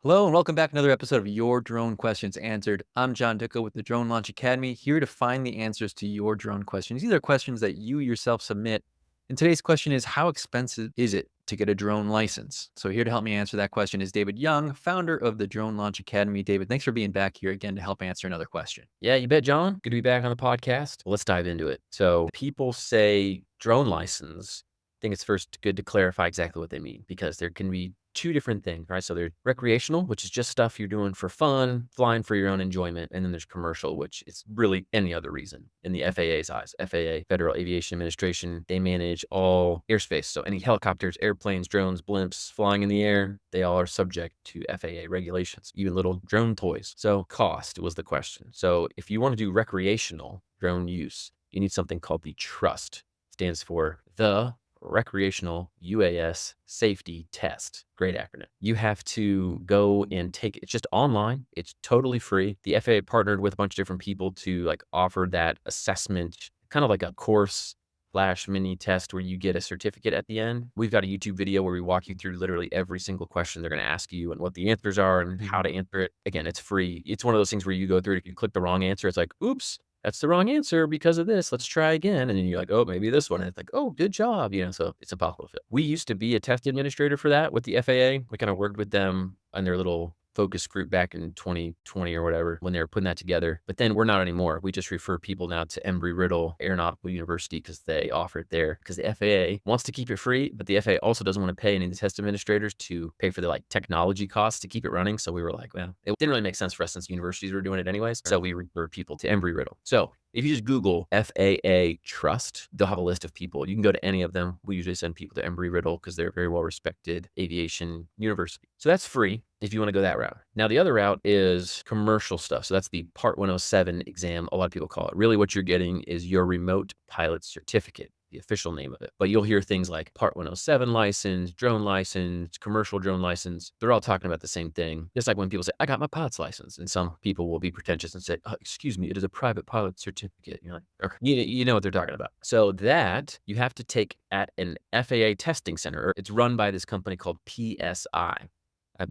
Hello and welcome back to another episode of Your Drone Questions Answered. I'm John Dicko with the Drone Launch Academy, here to find the answers to your drone questions. These are questions that you yourself submit. And today's question is, how expensive is it to get a drone license? So here to help me answer that question is David Young, founder of the Drone Launch Academy. David, thanks for being back here again to help answer another question. Yeah, you bet, John. Good to be back on the podcast. Let's dive into it. So, people say drone license. I think it's first good to clarify exactly what they mean because there can be two different things, right? So, there's recreational, which is just stuff you're doing for fun, flying for your own enjoyment. And then there's commercial, which is really any other reason in the FAA's eyes. FAA, Federal Aviation Administration, they manage all airspace. So, any helicopters, airplanes, drones, blimps flying in the air, they all are subject to FAA regulations, even little drone toys. So cost was the question. So if you want to do recreational drone use, you need something called the trust. It stands for the Recreational UAS Safety Test. Great acronym. You have to go and take it's just online. It's totally free. The FAA partnered with a bunch of different people to offer that assessment, kind of like a course flash mini test where you get a certificate at the end. We've got a YouTube video where we walk you through literally every single question they're going to ask you and what the answers are and how to answer it. Again, it's free. It's one of those things where you go through it. If you click the wrong answer, it's like, oops, that's the wrong answer because of this. Let's try again. And then you're like, oh, maybe this one. And it's like, oh, good job. So it's impossible to fit. We used to be a test administrator for that with the FAA. We kind of worked with them on their little focus group back in 2020 or whatever when they were putting that together. But then we're not anymore. We just refer people now to Embry-Riddle Aeronautical University because they offer it there. Because the FAA wants to keep it free, but the FAA also doesn't want to pay any of the test administrators to pay for the technology costs to keep it running. So we were like, well, it didn't really make sense for us since universities were doing it anyways. So we refer people to Embry-Riddle. So if you just Google FAA Trust, they'll have a list of people. You can go to any of them. We usually send people to Embry-Riddle because they're a very well-respected aviation university. So that's free if you want to go that route. Now, the other route is commercial stuff. So that's the Part 107 exam, a lot of people call it. Really what you're getting is your remote pilot certificate, the official name of it. But you'll hear things like Part 107 license, drone license, commercial drone license. They're all talking about the same thing. Just like when people say, I got my pilot's license. And some people will be pretentious and say, oh, excuse me, it is a private pilot certificate. You're like, okay. You know what they're talking about. So that you have to take at an FAA testing center. It's run by this company called PSI.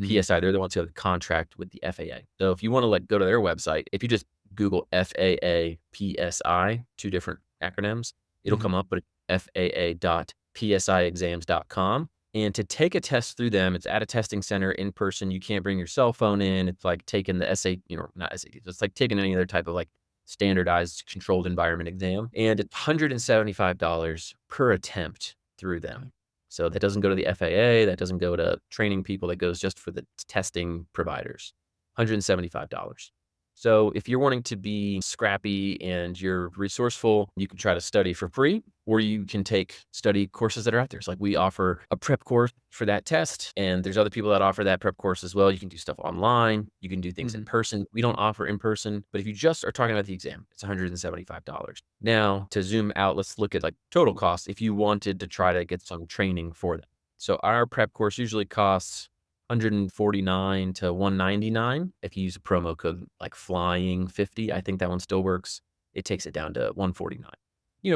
PSI, they're the ones who have the contract with the FAA. So if you want to go to their website, if you just Google FAA PSI, two different acronyms, it'll come up, but faa.psiexams.com. And to take a test through them, it's at a testing center in person. You can't bring your cell phone in. It's like taking the not SAT. It's like taking any other type of standardized controlled environment exam. And it's $175 per attempt through them. So that doesn't go to the FAA, that doesn't go to training people, that goes just for the testing providers, $175. So if you're wanting to be scrappy and you're resourceful, you can try to study for free, or you can take study courses that are out there. So we offer a prep course for that test, and there's other people that offer that prep course as well. You can do stuff online. You can do things in person. We don't offer in person, but if you just are talking about the exam, it's $175. Now, to zoom out, let's look at total cost if you wanted to try to get some training for that. So our prep course usually costs $149 to $199. If you use a promo code flying50, I think that one still works. It takes it down to $149.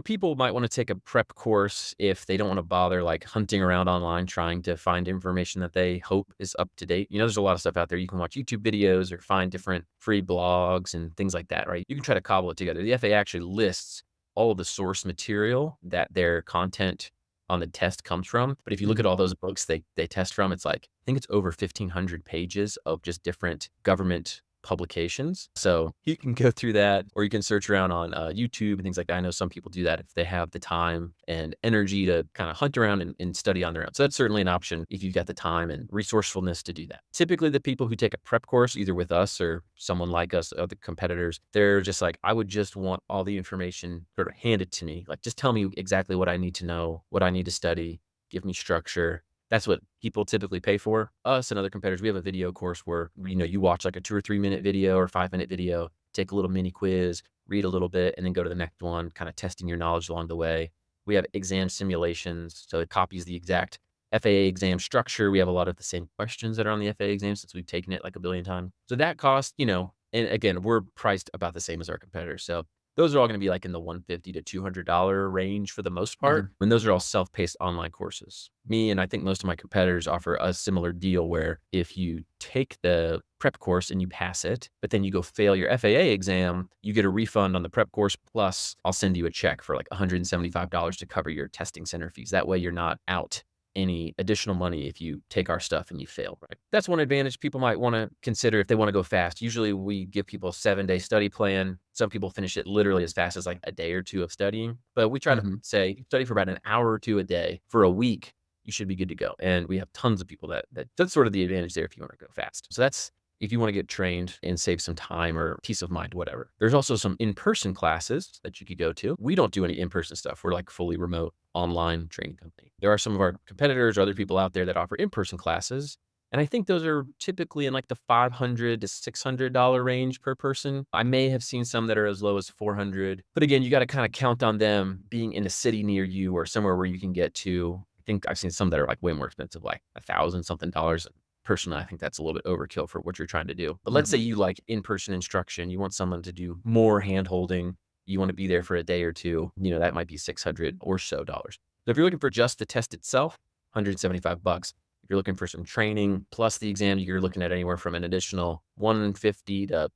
People might want to take a prep course if they don't want to bother hunting around online trying to find information that they hope is up to date. There's a lot of stuff out there. You can watch YouTube videos or find different free blogs and things like that, right? You can try to cobble it together. The FAA actually lists all of the source material that their content on the test comes from. But if you look at all those books they test from, it's I think it's over 1,500 pages of just different government publications. So you can go through that, or you can search around on YouTube and things like that. I know some people do that if they have the time and energy to kind of hunt around and study on their own. So that's certainly an option if you've got the time and resourcefulness to do that. Typically, the people who take a prep course, either with us or someone like us, other competitors, they're just I would just want all the information sort of handed to me. Just tell me exactly what I need to know, what I need to study, give me structure. That's what people typically pay for. Us and other competitors, we have a video course where, you watch a 2 or 3 minute video or 5-minute video, take a little mini quiz, read a little bit, and then go to the next one, kind of testing your knowledge along the way. We have exam simulations, so it copies the exact FAA exam structure. We have a lot of the same questions that are on the FAA exam since we've taken it a billion times. So that cost, and again, we're priced about the same as our competitors. So Those are all gonna be, like, in the $150 to $200 range for the most part, Mhm. and those are all self-paced online courses. Me and I think most of my competitors offer a similar deal where if you take the prep course and you pass it, but then you go fail your FAA exam, you get a refund on the prep course, plus I'll send you a check for, like, $175 to cover your testing center fees. That way, you're not out any additional money if you take our stuff and you fail, right? That's one advantage people might wanna consider if they wanna go fast. Usually, we give people a 7-day study plan. Some people finish it literally as fast as, like, a day or 2 of studying, but we try to Mhm. say, study for about an hour or 2 a day for a week, you should be good to go, and we have tons of people that's sort of the advantage there if you wanna go fast. So that's if you wanna get trained and save some time or peace of mind, whatever. There's also some in-person classes that you could go to. We don't do any in-person stuff. We're, like, fully remote online training company. There are some of our competitors or other people out there that offer in-person classes, and I think those are typically in, like, the $500 to $600 range per person. I may have seen some that are as low as 400, but again, you gotta kinda count on them being in a city near you or somewhere where you can get to. I think I've seen some that are, like, way more expensive, like 1,000 something dollars. Personally, I think that's a little bit overkill for what you're trying to do. But let's say Mhm. you like in-person instruction, you want someone to do more hand-holding, you wanna be there for a day or 2, that might be 600 or so dollars. So if you're looking for just the test itself, 175 bucks. If you're looking for some training plus the exam, you're looking at anywhere from an additional 150 to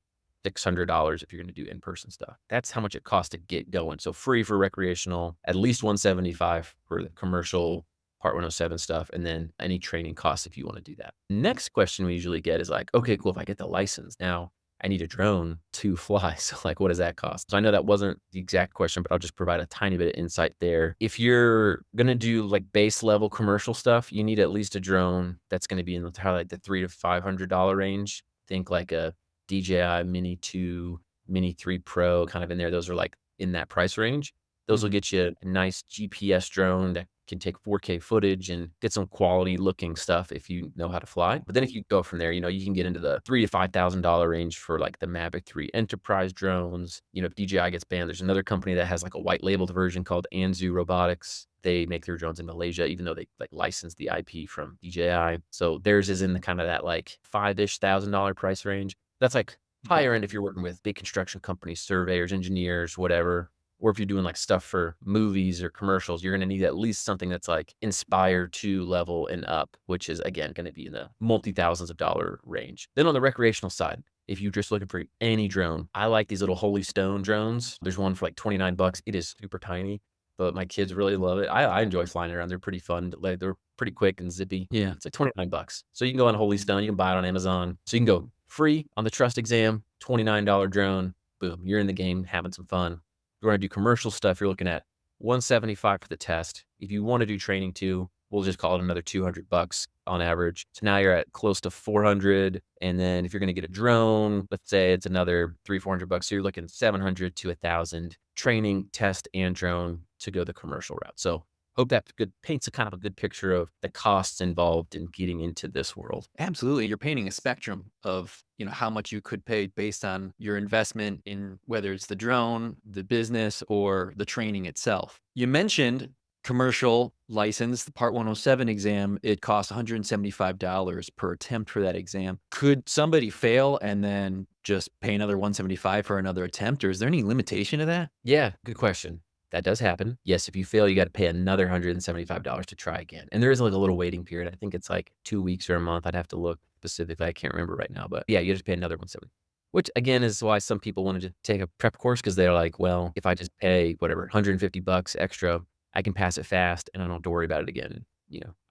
$600 if you're gonna do in-person stuff. That's how much it costs to get going. So free for recreational, at least 175 for the commercial Part 107 stuff, and then any training costs if you wanna do that. Next question we usually get is like, "Okay, cool, if I get the license, now I need a drone to fly, so, like, what does that cost?" So I know that wasn't the exact question, but I'll just provide a tiny bit of insight there. If you're gonna do, like, base level commercial stuff, you need at least a drone that's gonna be in the probably, like, the $300 to $500 range. Think like a DJI Mini 2, Mini 3 Pro, kind of in there. Those are, like, in that price range. Those will Mhm. get you a nice GPS drone that can take 4K footage and get some quality looking stuff if you know how to fly. But then if you go from there, you can get into the $3,000 to $5,000 range for like the Mavic 3 Enterprise drones. If DJI gets banned, there's another company that has like a white labeled version called Anzu Robotics. They make their drones in Malaysia, even though they like license the IP from DJI. So theirs is in the kind of that like five-ish $1,000 price range. That's like Okay. higher end if you're working with big construction companies, surveyors, engineers, whatever. Or if you're doing, like, stuff for movies or commercials, you're gonna need at least something that's, like, Inspire 2 level and up, which is, again, gonna be in the multi-thousands of dollar range. Then on the recreational side, if you're just looking for any drone, I like these little Holy Stone drones. There's one for, like, 29 bucks. It is super tiny, but my kids really love it. I enjoy flying around. They're pretty fun. Like, they're pretty quick and zippy. Yeah. It's like 29 bucks. So you can go on Holy Stone, you can buy it on Amazon. So you can go free on the trust exam, $29 drone, boom, you're in the game having some fun. You wanna do commercial stuff, you're looking at 175 for the test. If you wanna do training too, we'll just call it another 200 bucks on average. So now you're at close to 400, and then if you're gonna get a drone, let's say it's another 300, 400 bucks. So you're looking 700 to 1,000 training, test, and drone to go the commercial route. So hope that good paints a kind of a good picture of the costs involved in getting into this world. Absolutely. You're painting a spectrum of, how much you could pay based on your investment in whether it's the drone, the business, or the training itself. You mentioned commercial license, the Part 107 exam, it costs $175 per attempt for that exam. Could somebody fail and then just pay another 175 for another attempt, or is there any limitation to that? Yeah, good question. That does happen. Yes, if you fail, you gotta pay another $175 to try again, and there is, like, a little waiting period. I think it's, like, 2 weeks or a month. I'd have to look specifically. I can't remember right now, but, yeah, you just pay another 170, which, again, is why some people wanted to take a prep course because 'cause they're like, "Well, if I just pay, whatever, 150 bucks extra, I can pass it fast, and I don't have to worry about it again."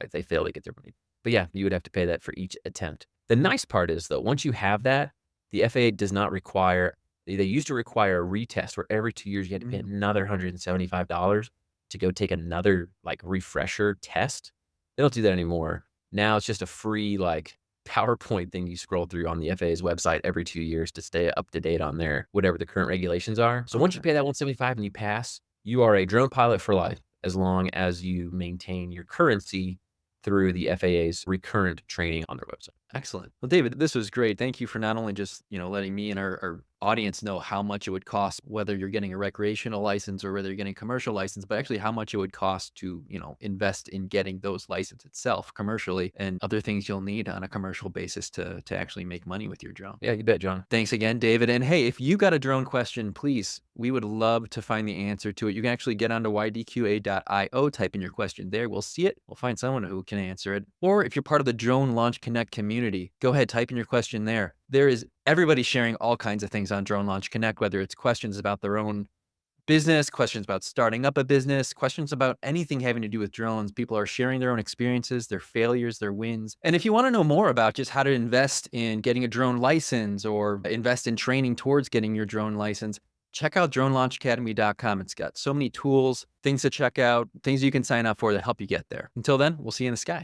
If they fail, they get their money. But, yeah, you would have to pay that for each attempt. The nice part is, though, once you have that, the FAA does not require they used to require a retest where every 2 years you had to pay Mm. another $175 to go take another, like, refresher test. They don't do that anymore. Now it's just a free, like, PowerPoint thing you scroll through on the FAA's website every 2 years to stay up to date on their whatever the current regulations are. So once you Okay. pay that 175 and you pass, you are a drone pilot for life as long as you maintain your currency through the FAA's recurrent training on their website. Excellent. Well, David, this was great. Thank you for not only just, letting me and our audience know how much it would cost, whether you're getting a recreational license or whether you're getting a commercial license, but actually how much it would cost to, invest in getting those license itself commercially and other things you'll need on a commercial basis to actually make money with your drone. Yeah, you bet, John. Thanks again, David. And hey, if you got a drone question, please, we would love to find the answer to it. You can actually get onto ydqa.io, type in your question there. We'll see it. We'll find someone who can answer it. Or if you're part of the Drone Launch Connect community, go ahead, type in your question there. There is everybody sharing all kinds of things on Drone Launch Connect, whether it's questions about their own business, questions about starting up a business, questions about anything having to do with drones. People are sharing their own experiences, their failures, their wins. And if you want to know more about just how to invest in getting a drone license or invest in training towards getting your drone license, check out dronelaunchacademy.com. It's got so many tools, things to check out, things you can sign up for that help you get there. Until then, we'll see you in the sky.